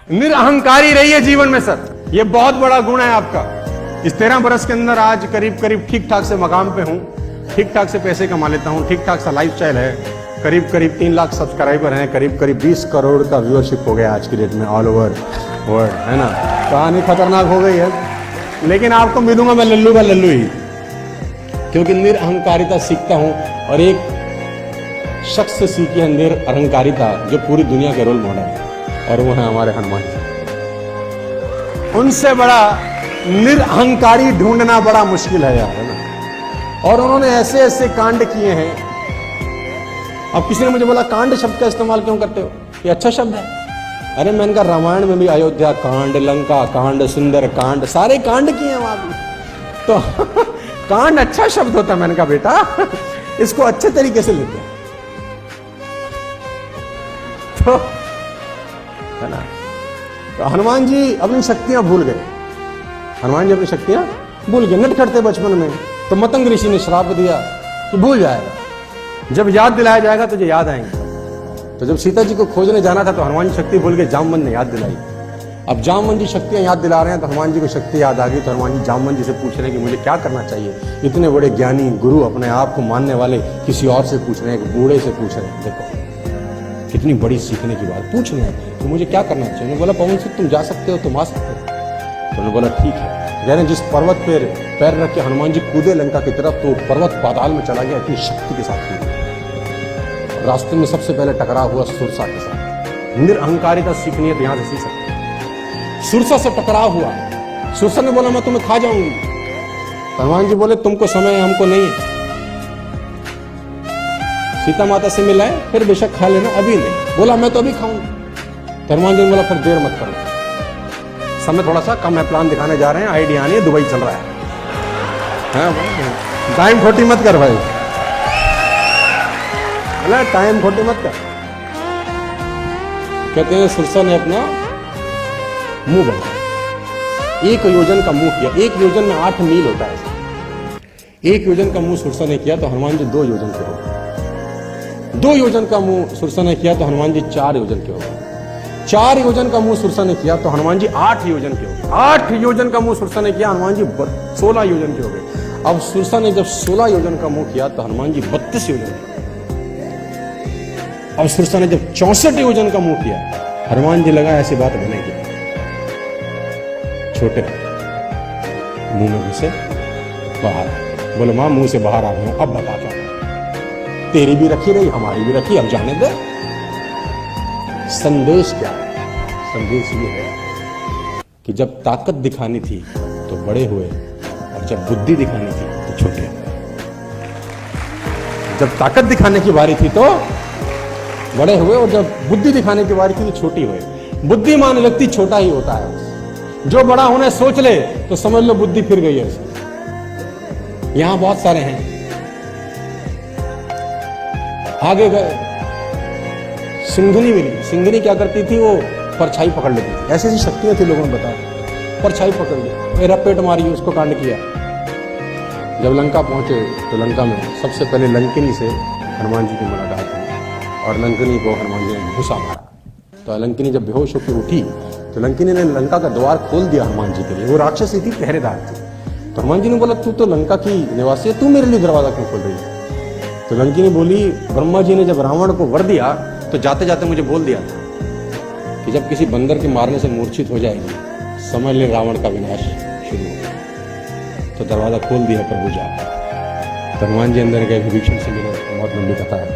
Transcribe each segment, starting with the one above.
निरअहंकारी रहिए जीवन में सर, ये बहुत बड़ा गुण है आपका। इस 13 बरस के अंदर आज करीब करीब ठीक ठाक से मकाम पे हूं, ठीक ठाक से पैसे कमा लेता हूं, ठीक ठाक सा लाइफस्टाइल है, करीब करीब 3 लाख सब्सक्राइबर हैं, करीब करीब 20 करोड़ का व्यूअरशिप हो गया आज की डेट में ऑल ओवर वर्ल्ड, है ना। कहानी खतरनाक हो गई है, लेकिन आपको मिलूंगा मैं लल्लू का लल्लू ही, क्योंकि निरअहंकारिता सीखता हूं। और एक शख्स से सीखी है निरअहंकारिता जो पूरी दुनिया के रोल मॉडल है, और वो है हमारे हनुमान जी। उनसे बड़ा निरअहंकारी ढूंढना बड़ा मुश्किल है यार, है ना। और उन्होंने ऐसे ऐसे कांड किए हैं। अब किसी ने मुझे बोला कांड शब्द का इस्तेमाल क्यों करते हो, ये अच्छा शब्द है। अरे मैंने कहा रामायण में भी अयोध्या कांड, लंका कांड, सुंदर कांड, सारे कांड किए हैं वहां भी, तो कांड अच्छा शब्द होता है। मैंने कहा बेटा इसको अच्छे तरीके से लेते हैं, तो है ना। तो हनुमान जी अपनी शक्तियां भूल गए, हनुमान जी अपनी शक्तियां भूल गए, नटखटते बचपन में। तो मतंग ऋषि ने श्राप दिया कि भूल जाएगा, जब याद दिलाया जाएगा तुझे याद आएंगे। तो जब सीता जी को खोजने जाना था तो हनुमान जी शक्ति भूल गए, जामवंत ने याद दिलाई। अब जामवंत जी शक्तियां याद दिला रहे हैं, तो हनुमान जी को शक्ति याद आ गई। तो हनुमान जी जामवंत जी से पूछ रहे हैं कि मुझे क्या करना चाहिए। इतने बड़े ज्ञानी गुरु अपने आप को मानने वाले किसी और से पूछ रहे हैं, एक बूढ़े से पूछ रहे हैं। देखो कितनी बड़ी सीखने की बात पूछ रहे हैं, तो मुझे क्या करना चाहिए। उन्होंने बोला पवन सिंह तुम जा सकते हो, तुम आ सकते हो। तो उन्होंने बोला ठीक है। यानी जिस पर्वत पर पैर रख के हनुमान जी कूदे लंका की तरफ, तो पर्वत पाताल में चला गया, इतनी शक्ति के साथ कूदा। रास्ते में सबसे पहले टकराव हुआ सुरसा के साथ। निरअहंकारिता सीखनी है तो यहां से सीख सकते हैं। सुरसा से टकराव हुआ, सुरसा ने बोला मैं तुम्हें खा जाऊंगी। हनुमान जी बोले तुमको समय है, हमको नहीं है। सीता माता से मिलाए फिर बेशक खा लेना, अभी नहीं। बोला मैं तो अभी खाऊंगा। हनुमान जी ने बोला फिर देर मत करो, समय थोड़ा सा कम है, प्लान दिखाने जा रहे हैं, आइडिया नहीं है, दुबई चल रहा है, टाइम खोटी मत कर भाई, टाइम खोटी मत कर। कहते हैं सुरसा ने अपना मुंह बढ़ाया, 1 योजन का मुंह किया। 1 योजन में 8 मील होता है। 1 योजन का मुंह सुरसा ने किया तो हनुमान जी 2 योजन के हो गए। 2 योजन का मुंह सुरसा ने किया तो हनुमान जी 4 योजन के हो गए। 4 योजन का मुंह सुरसा ने किया तो हनुमान जी 8 योजन के हो गए। 8 योजन का मुंह सुरसा ने किया, हनुमान जी 16 योजन के हो गए। अब सुरसा ने जब 16 योजन का मुंह किया तो हनुमान जी 32 योजन के। अब सुरसा ने जब 64 योजन का मुंह किया, हनुमान जी लगा ऐसी बात बनेगी। छोटे मुंह में घुसे, बाहर बोले मां मुंह से बाहर आ रहे हो, अब बता क्या तेरी भी रखी रही हमारी भी रखी, अब जाने दे। संदेश क्या है? संदेश ये है कि जब ताकत दिखानी थी तो बड़े हुए, और जब बुद्धि दिखानी थी तो छोटे हुए। जब ताकत दिखाने की बारी थी तो बड़े हुए, और जब बुद्धि दिखाने की बारी थी तो छोटी हुए। बुद्धिमान व्यक्ति छोटा ही होता है, जो बड़ा होने सोच ले तो समझ लो बुद्धि फिर गई है। यहां बहुत सारे हैं, आगे गए, सिंघनी मिली। सिंघनी क्या करती थी, वो परछाई पकड़ लेती थी। ऐसी ऐसी शक्तियां थी, लोगों ने बताया। परछाई पकड़ ली, मेरा पेट मारी, उसको कांड किया। जब लंका पहुंचे तो लंका में सबसे पहले लंकिनी से हनुमान जी की मुलाकात हुई, और लंकिनी को हनुमान जी ने घुसा मारा। तो लंकिनी जब बेहोश होकर उठी तो लंकिनी ने लंका का द्वार खोल दिया हनुमान जी के लिए। वो राक्षसी थी, पहरेदार थी। तो हनुमान जी ने बोला तू तो लंका की निवासी है, तू मेरे लिए दरवाजा क्यों खोल रही है। तो लंकिनी बोली ब्रह्मा जी ने जब रावण को वर दिया तो जाते जाते मुझे बोल दिया था कि जब किसी बंदर के मारने से मूर्छित हो जाएगी समझ ले रावण का विनाश शुरू हो। तो दरवाजा खोल दिया प्रभु जा। तो हनुमान जी अंदर गए, विभीषण से मिले, बहुत लंबी कथा है।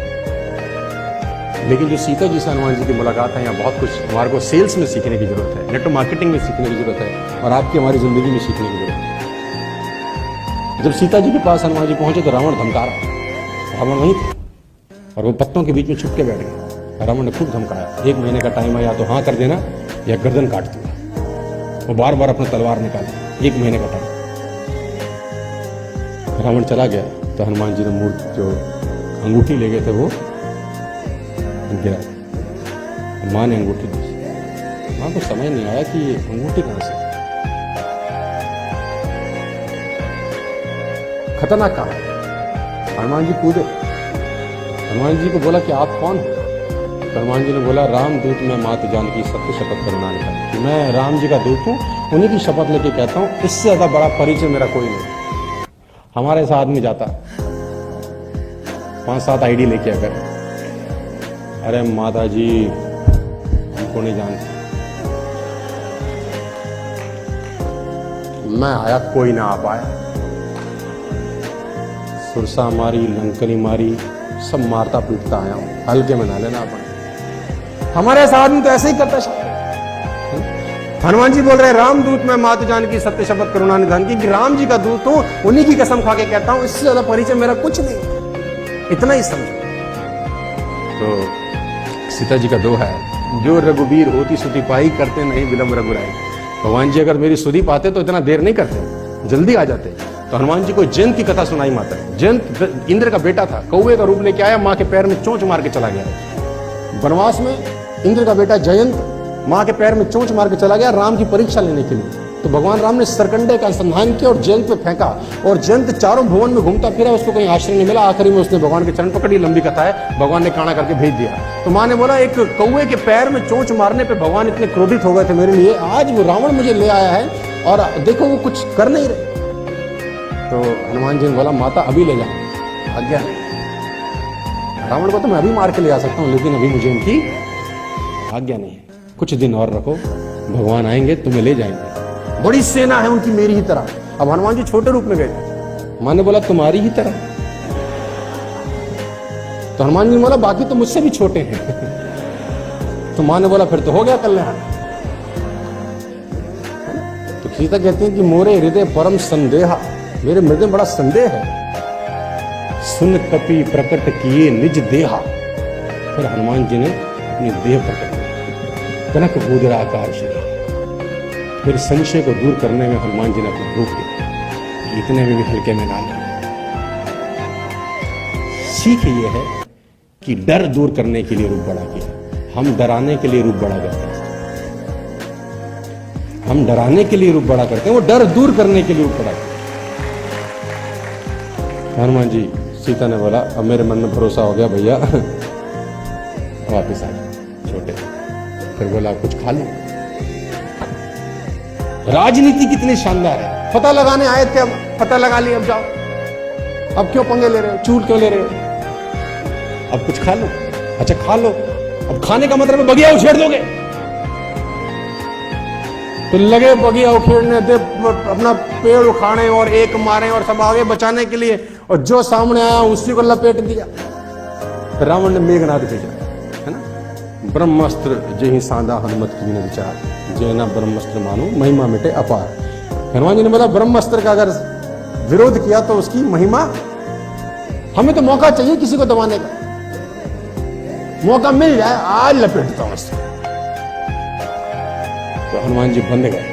लेकिन जो सीता जी से हनुमान जी की मुलाकात है, यहाँ बहुत कुछ हमारे को सेल्स में सीखने की जरूरत है, नेटवर्क मार्केटिंग में सीखने की जरूरत है, और आपकी हमारी जिंदगी में सीखने की जरूरत है। जब सीता जी के पास हनुमान जी पहुंचे तो रावण धमका रहा, रावण वहीं था, और वो पत्तों के बीच में छुप के बैठ गए। रावण ने खूब धमकाया, 1 महीने का टाइम है, या तो हाँ कर देना या गर्दन काट दूंगा। वो बार बार अपना तलवार निकाला, 1 महीने का टाइम। रावण चला गया तो हनुमान जी ने मूर्ति जो अंगूठी ले गए थे वो गिरा। माँ ने अंगूठी दी, माँ को समझ नहीं आया कि ये अंगूठी कहां से। खतरनाक काम। हनुमान जी कूदे, हनुमान जी को बोला कि आप कौन हो। हनुमान जी ने बोला, रामदूत मैं मात जानकी सत्य शपथ करुणा निधान कि मैं राम जी का दूत हूँ, उन्हीं की शपथ लेके कहता हूँ, इससे ज्यादा बड़ा परिचय मेरा कोई नहीं। हमारे साथ आदमी जाता 5-7 आईडी लेके अगर, अरे माता जी हमको नहीं जानते, मैं आया कोई ना आ पाया, सुरसा मारी लंकनी मारी सब मारता पीटता आया हूं, हल्के में ना लेना अपने। हमारे साथ में तो ऐसे ही करता शायद। हनुमान जी बोल रहे हैं, रामदूत मैं मात जानकी सत्य शपथ करुणा निधान की, कि राम जी का दूत हूं, उन्हीं की कसम खा के कहता हूं, इससे ज्यादा परिचय मेरा कुछ नहीं, इतना ही समझो। तो सीता जी का दोहा है, जो रघुबीर होती सुती पाई, करते नहीं विलंब रघुराई। भगवान जी अगर मेरी सुधी पाते तो इतना देर नहीं करते, जल्दी आ जाते। तो हनुमान जी को जयंत की कथा सुनाई माता है। जयंत इंद्र का बेटा था, कौवे का रूप लेके आया, मां के पैर में चोंच मार के चला गया। वनवास में इंद्र का बेटा जयंत मां के पैर में चोंच मार के चला गया राम की परीक्षा लेने के लिए। तो भगवान राम ने सरकंडे का अनुसंधान किया और जयंत पे फेंका, और जयंत चारों भुवन में घूमता फिरा, उसको कहीं आश्रय नहीं मिला। आखिरी में उसने भगवान के चरण पकड़ी, लंबी कथा है, भगवान ने काना करके भेज दिया। तो मां ने बोला, एक कौवे के पैर में चोंच मारने पे भगवान इतने क्रोधित हो गए थे मेरे लिए, आज वो रावण मुझे ले आया है और देखो वो कुछ कर नहीं रहे। तो हनुमान जी ने बोला, माता अभी ले जाओ, आज्ञा नहीं, रावण को तो मैं अभी मार के ले आ सकता हूं, लेकिन अभी मुझे उनकी आज्ञा नहीं है, कुछ दिन और रखो, भगवान आएंगे तुम्हें ले जाएंगे। बड़ी सेना है उनकी मेरी ही तरह। अब हनुमान जी छोटे रूप में गए थे, मां ने बोला तुम्हारी ही तरह। तो हनुमान जी ने बोला, बाकी तो मुझसे भी छोटे हैं। तो मां ने बोला, फिर तो हो गया कल्याण। तो सीता कहती है कि मोरे हृदय परम संदेहा, मेरे हृदय में बड़ा संदेह है। सुन कपि प्रकट किए निज देहा। फिर हनुमान जी ने अपनी देह प्रकट की, कनक बूदरा आकार शरीर। फिर संशय को दूर करने में हनुमान जी ने अपना रूप दिया, इतने में भी हल्के में ना लें। सीख ये है कि डर दूर करने के लिए रूप बड़ा किया। हम डराने के लिए रूप बड़ा करते हैं, हम डराने के लिए रूप बड़ा करते हैं, वो डर दूर करने के लिए रूप बड़ा करते हैं। हनुमान जी, सीता ने बोला, अब मेरे मन में भरोसा हो गया भैया, वापिस आ छोटे। फिर बोला, कुछ खा लो। राजनीति कितनी शानदार है, पता लगाने आए थे, अब पता लगा लिया, अब जाओ, अब क्यों पंगे ले रहे हो, चूल क्यों ले रहे हो, अब कुछ खा लो। अच्छा खा लो, अब खाने का मतलब बगिया उछेड़ दोगे। तो लगे बगिया उखेड़ने, दे अपना पेड़ उखाड़े और एक मारे और सब आगे बचाने के लिए, और जो सामने आया उसी को लपेट दिया। रावण ने मेघनाद भेजा, है ना, ब्रह्मास्त्र जही सांदा हनुमत की ने विचार, जय ना ब्रह्मास्त्र मानो महिमा मिटे अपार। हनुमान जी ने बोला, ब्रह्मास्त्र का अगर विरोध किया तो उसकी महिमा, हमें तो मौका चाहिए किसी को दबाने का, मौका मिल जाए आज लपेटता हूं इसको। तो हनुमान जी बंद गए।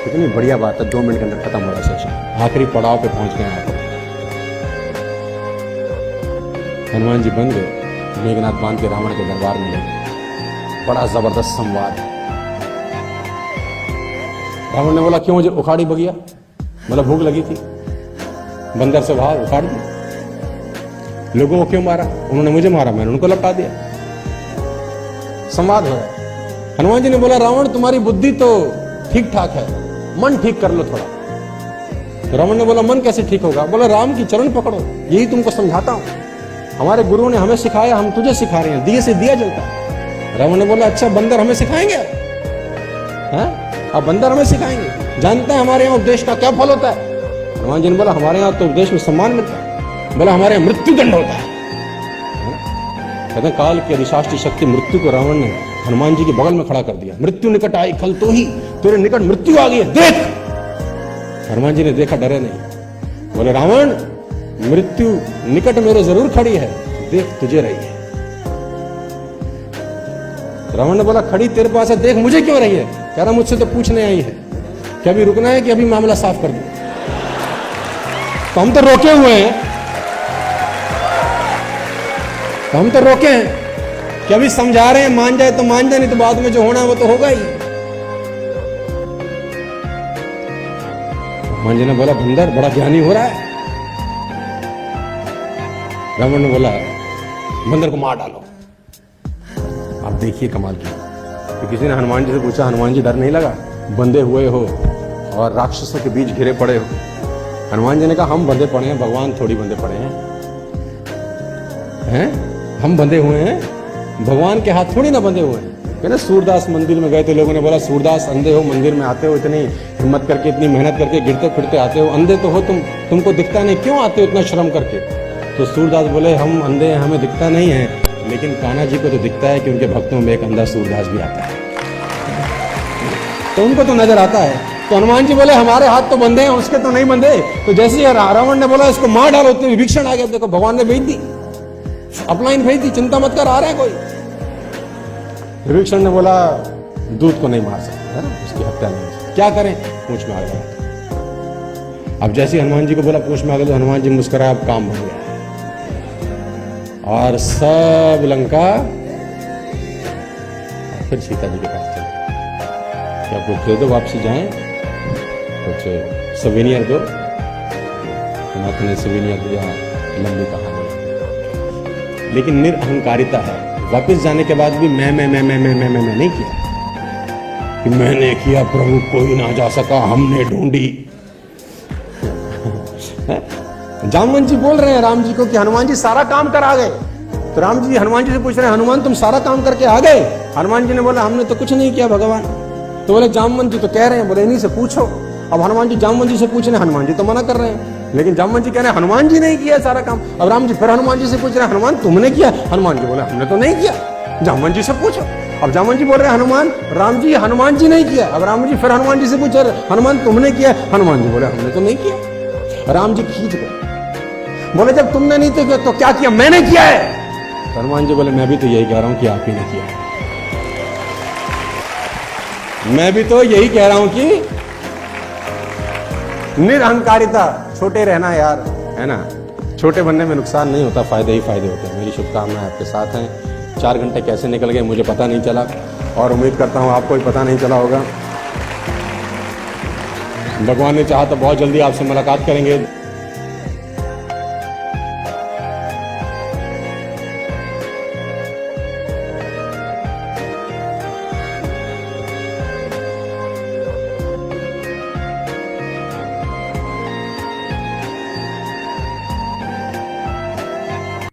कितनी बढ़िया बात है, 2 मिनट के अंदर खत्म हो रहा सेशन, आखिरी पड़ाव पे पहुंच गए आप। हनुमान जी बन गए, मेघनाथ बांध के रावण के दरबार में ले गए। बड़ा जबरदस्त संवाद। रावण ने बोला, क्यों मुझे उखाड़ी बगिया, मतलब भूख लगी थी, बंदर से भाग उखाड़ दी। लोगों को क्यों मारा, उन्होंने मुझे मारा, मैंने उनको लपटा दिया। संवाद हो गया। हनुमान जी ने बोला, रावण तुम्हारी बुद्धि तो ठीक ठाक है, मन ठीक कर लो थोड़ा। तो रावण ने बोला, मन कैसे ठीक होगा? बोला, राम की चरण पकड़ो, यही तुमको समझाता हूं, हमारे गुरुओं ने हमें सिखाया, हम तुझे सिखा रहे हैं, दिए से दिया जलता है। रावण ने बोला, अच्छा बंदर हमें सिखाएंगे? अब बंदर हमें सिखाएंगे? जानते हैं हमारे यहाँ उपदेश का क्या फल होता है? हनुमान जी ने बोला, हमारे यहाँ तो उपदेश में सम्मान मिलता है। बोला, हमारे यहाँ मृत्यु दंड होता है। कहते काल की अधिशास्त्री शक्ति मृत्यु को रावण ने हनुमान जी के बगल में खड़ा कर दिया। मृत्यु निकट आई खल तो ही, तेरे निकट मृत्यु आ गई है, देख। हनुमान जी ने देखा, डरे नहीं। बोले, रावण मृत्यु निकट मेरे जरूर खड़ी है, देख तुझे रही है। रावण ने बोला, खड़ी तेरे पास है, देख मुझे क्यों रही है? कह रहा, मुझसे तो पूछने आई है कि अभी रुकना है कि अभी मामला साफ कर दूं। तो हम तो रोके हुए हैं, तो हम तो रोके हैं कि अभी समझा रहे हैं, मान जाए तो मान जाए, नहीं तो बाद में जो होना है वो तो होगा ही। हनुमान जी ने बोला, बंदर बड़ा ज्ञानी हो रहा है। रावण ने बोला, बंदर को मार डालो। अब देखिए कमाल की। तो किसी ने हनुमान जी से पूछा, हनुमान जी डर नहीं लगा, बंधे हुए हो और राक्षसों के बीच घिरे पड़े हो? हनुमान जी ने कहा हम बंधे पड़े हैं, भगवान थोड़ी बंधे पड़े हैं? हम बंधे हुए हैं, भगवान के हाथ थोड़ी ना बंधे हुए हैं। कहना सूरदास मंदिर में गए थे, लोगों ने बोला सूरदास अंधे हो, मंदिर में आते हो, इतनी हिम्मत करके, इतनी मेहनत करके, गिरते फिरते आते हो, अंधे तो हो तुमको दिखता नहीं, क्यों आते हो इतना श्रम करके? तो सूरदास बोले हम अंधे हैं, हमें दिखता नहीं है, लेकिन कान्हा जी को तो दिखता है कि उनके भक्तों में एक अंधा सूरदास भी आता है, तो उनको तो नजर आता है। तो हनुमान जी बोले हमारे हाथ तो बंधे हैं, उसके तो नहीं बंधे। तो जैसे ही रावण ने बोला इसको मार डालो, तो विभीषण आ गया। देखो भगवान ने भेज दी, अपलाइन भेज दी, चिंता मत कर, आ रहे हैं कोई। विभीषण ने बोला दूध को नहीं मार सकते, है ना, उसकी हत्या नहीं हो सकती, क्या करें? पूंछ में आ गया। अब जैसे हनुमान जी को बोला पूंछ में आ गया, तो हनुमान जी मुस्कुराए, अब काम बन गया और सब लंका फिर सीता जी के पास चले गए। क्या कुछ दे दो, वापसी जाएं, कुछ सवेनियर दो। नाथ ने सवेनियर दिया, लंबी कहानी, लेकिन निरअहंकारिता है। वापस जाने के बाद भी मैं नहीं किया कि मैंने किया प्रभु, कोई ना जा सका, हमने ढूंढी। जामवंत जी बोल रहे हैं राम जी को कि हनुमान जी सारा काम कर आ गए। तो राम जी हनुमान जी से पूछ रहे हैं हनुमान तुम सारा काम करके आ गए? हनुमान जी ने बोला हमने तो कुछ नहीं किया भगवान। तो बोले जामवंत जी तो कह रहे हैं, बोले इन्हीं से पूछो। अब हनुमान जी जामवंत जी से पूछ रहे हैं, हनुमान जी तो मना कर रहे हैं, लेकिन जामवंत जी कह रहे हैं हनुमान जी नहीं किया सारा काम। अब राम जी फिर हनुमान जी से पूछ रहे हैं हनुमान तुमने किया? हनुमान जी बोले हमने तो नहीं किया, जामवंत जी से पूछो। अब जामवंत जी बोल रहे हैं हनुमान राम जी हनुमान जी नहीं किया। अब राम जी फिर हनुमान जी से पूछ रहे हनुमान तुमने किया? हनुमान जी बोले हमने तो नहीं किया। राम जी खींच गए, बोले जब तुमने नहीं तो किया तो क्या किया? मैंने किया है। हनुमान जी बोले मैं भी तो यही कह रहा हूं कि आप ही ने किया। मैं भी तो यही कह रहा हूं कि निरअहंकारिता, छोटे रहना यार, है ना, छोटे बनने में नुकसान नहीं होता, फायदे ही फायदे होते हैं। मेरी शुभकामनाएं आपके साथ हैं। 4 घंटे कैसे निकल गए मुझे पता नहीं चला, और उम्मीद करता हूं आपको भी पता नहीं चला होगा। भगवान ने चाहा तो बहुत जल्दी आपसे मुलाकात करेंगे।